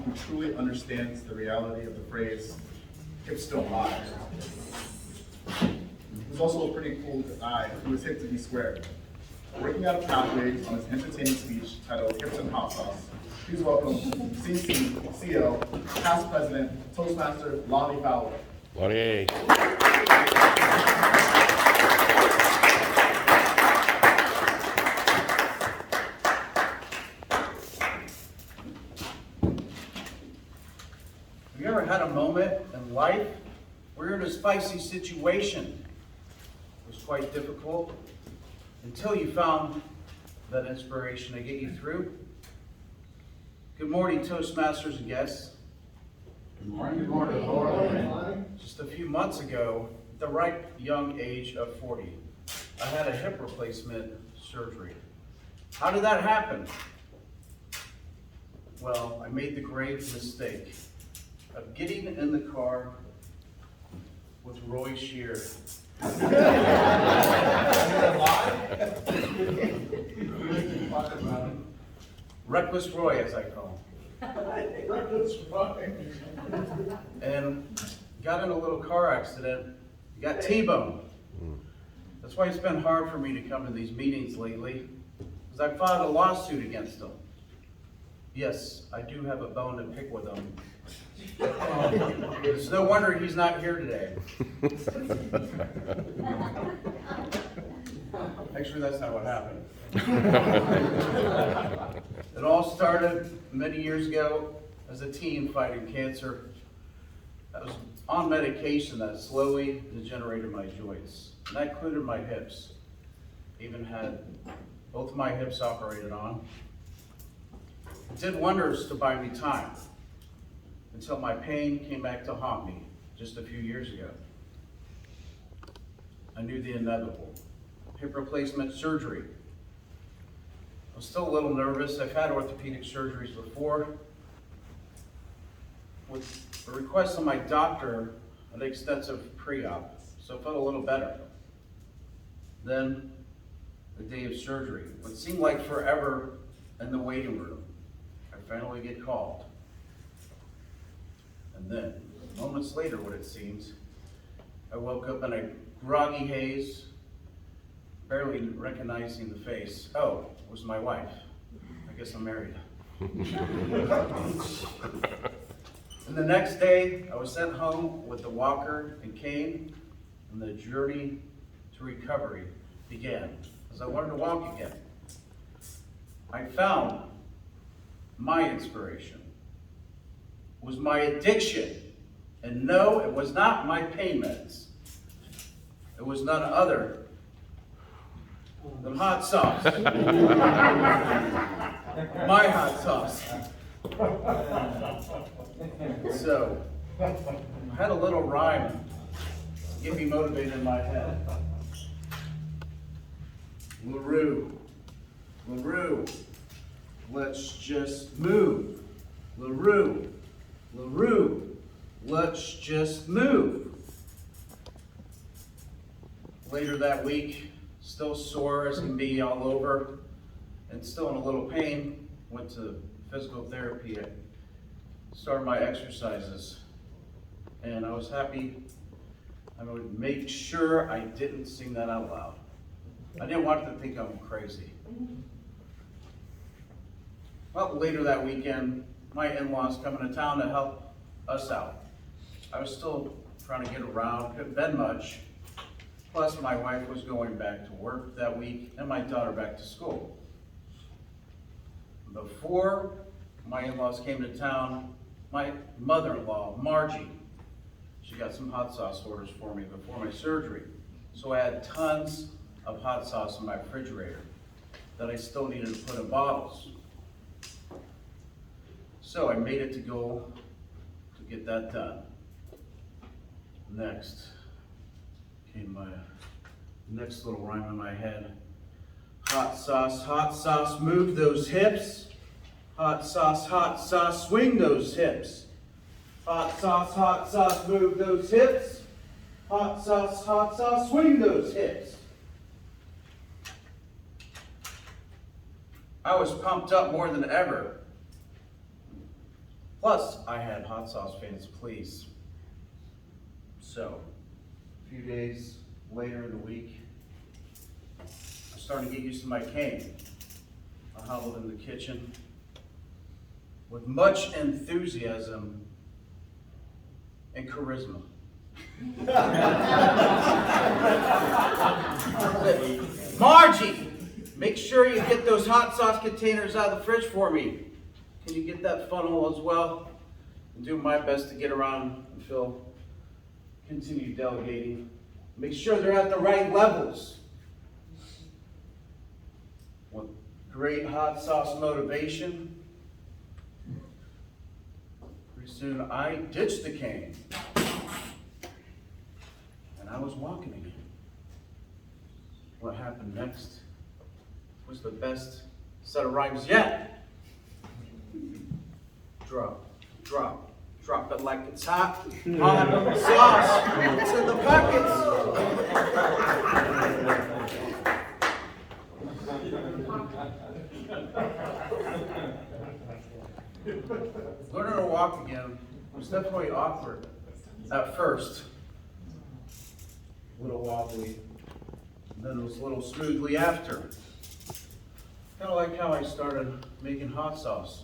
who truly understands the reality of the phrase, hips don't lie. There's also a pretty cool guy who is hip to be squared. Working out of pathways on his entertaining speech titled Hips and Hot Sauce, please welcome CCO, past president, Toastmaster Lonnie Fowler. Lonnie. Have you ever had a moment in life where you're in a spicy situation? It was quite difficult until you found that inspiration to get you through. Good morning, Toastmasters and guests. Good morning. Good morning. Good morning. Just a few months ago, at the ripe young age of 40, I had a hip replacement surgery. How did that happen? Well, I made the grave mistake of getting in the car with Roy Shear. Reckless Roy, as I call him. Reckless Roy. And got in a little car accident, got T-boned. That's why it's been hard for me to come to these meetings lately, because I filed a lawsuit against him. Yes, I do have a bone to pick with him. It's no wonder he's not here today. Actually, that's not what happened. It all started many years ago as a teen fighting cancer. I was on medication that slowly degenerated my joints, and that included my hips. Even had both of my hips operated on. It did wonders to buy me time until my pain came back to haunt me just a few years ago. I knew the inevitable, hip replacement surgery. I was still a little nervous. I've had orthopedic surgeries before. With the request of my doctor, an extensive pre-op, so I felt a little better. Then, the day of surgery, what seemed like forever in the waiting room, I finally get called. And then, moments later, what it seems, I woke up in a groggy haze, barely recognizing the face. Oh, it was my wife. I guess I'm married. And the next day, I was sent home with the walker and cane, and the journey to recovery began as I learned to walk again. I found my inspiration was my addiction. And no, it was not my pain meds. It was none other than hot sauce. My hot sauce. So, I had a little rhyme to get me motivated in my head. LaRue, LaRue, let's just move. LaRue, LaRue, let's just move. Later that week, still sore as can be all over, and still in a little pain, went to physical therapy. I started my exercises, and I was happy. I would make sure I didn't sing that out loud. I didn't want them to think I'm crazy. Well, later that weekend, my in-laws coming to town to help us out. I was still trying to get around, couldn't bend much. Plus, my wife was going back to work that week, and my daughter back to school. Before my in-laws came to town, my mother-in-law, Margie, she got some hot sauce orders for me before my surgery. So I had tons of hot sauce in my refrigerator that I still needed to put in bottles. So I made it to go to get that done. Next came my next little rhyme in my head. Hot sauce, move those hips. Hot sauce, swing those hips. Hot sauce, move those hips. Hot sauce, swing those hips. I was pumped up more than ever. Plus, I had hot sauce fans please. So, a few days later in the week, I'm starting to get used to my cane. I hobbled in the kitchen with much enthusiasm and charisma. Margie, make sure you get those hot sauce containers out of the fridge for me. Can you get that funnel as well? I'm doing my best to get around and continue delegating. Make sure they're at the right levels. With great hot sauce motivation, pretty soon I ditched the cane. And I was walking again. What happened next was the best set of rhymes yet. Drop, drop, drop it like it's hot. Hot sauce to the pockets. Learning to walk again was definitely awkward at first. A little wobbly, and then it was a little smoothly after. Kind of like how I started making hot sauce.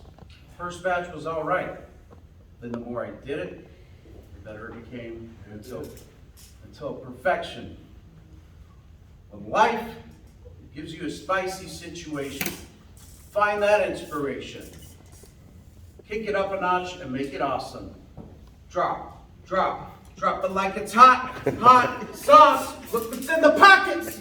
First batch was all right. Then the more I did it, the better it became until perfection. When life gives you a spicy situation, find that inspiration. Kick it up a notch and make it awesome. Drop, drop, drop it like it's hot, hot sauce. Look what's in the pockets.